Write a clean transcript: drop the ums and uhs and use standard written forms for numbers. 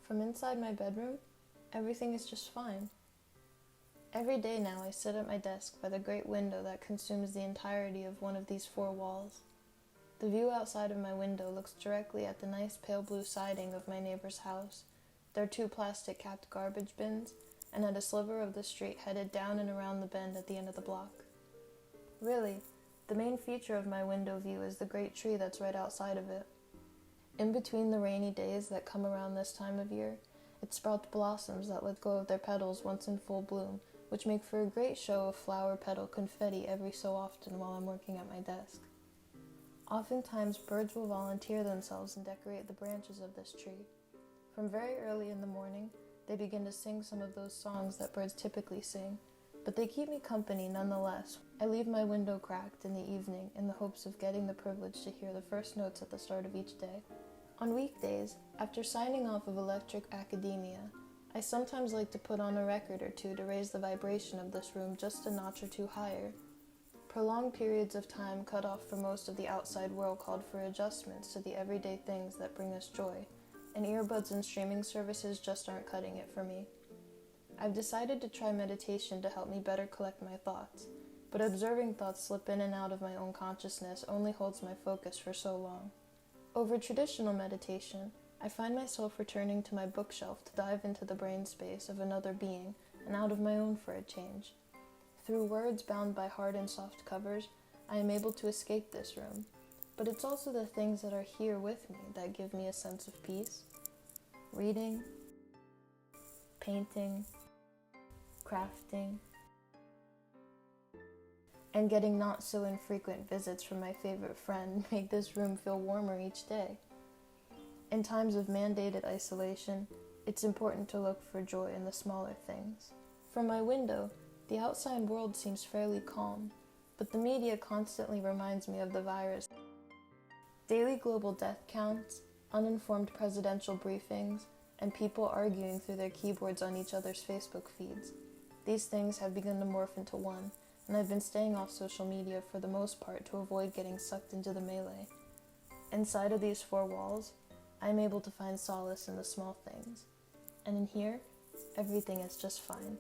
From inside my bedroom, everything is just fine. Every day now I sit at my desk by the great window that consumes the entirety of one of these four walls. The view outside of my window looks directly at the nice pale blue siding of my neighbor's house, their two plastic-capped garbage bins, and at a sliver of the street headed down and around the bend at the end of the block. Really, the main feature of my window view is the great tree that's right outside of it. In between the rainy days that come around this time of year, it sprouts blossoms that let go of their petals once in full bloom, which make for a great show of flower petal confetti every so often while I'm working at my desk. Oftentimes, birds will volunteer themselves and decorate the branches of this tree. From very early in the morning, they begin to sing some of those songs that birds typically sing, but they keep me company nonetheless. I leave my window cracked in the evening in the hopes of getting the privilege to hear the first notes at the start of each day. On weekdays, after signing off of Electric Academia, I sometimes like to put on a record or two to raise the vibration of this room just a notch or two higher. Prolonged periods of time cut off from most of the outside world called for adjustments to the everyday things that bring us joy, and earbuds and streaming services just aren't cutting it for me. I've decided to try meditation to help me better collect my thoughts, but observing thoughts slip in and out of my own consciousness only holds my focus for so long. Over traditional meditation, I find myself returning to my bookshelf to dive into the brain space of another being and out of my own for a change. Through words bound by hard and soft covers, I am able to escape this room, but it's also the things that are here with me that give me a sense of peace. Reading, painting, crafting, and getting not so infrequent visits from my favorite friend make this room feel warmer each day. In times of mandated isolation, it's important to look for joy in the smaller things. From my window, the outside world seems fairly calm, but the media constantly reminds me of the virus. Daily global death counts, uninformed presidential briefings, and people arguing through their keyboards on each other's Facebook feeds. These things have begun to morph into one, and I've been staying off social media for the most part to avoid getting sucked into the melee. Inside of these four walls, I'm able to find solace in the small things, and in here, everything is just fine.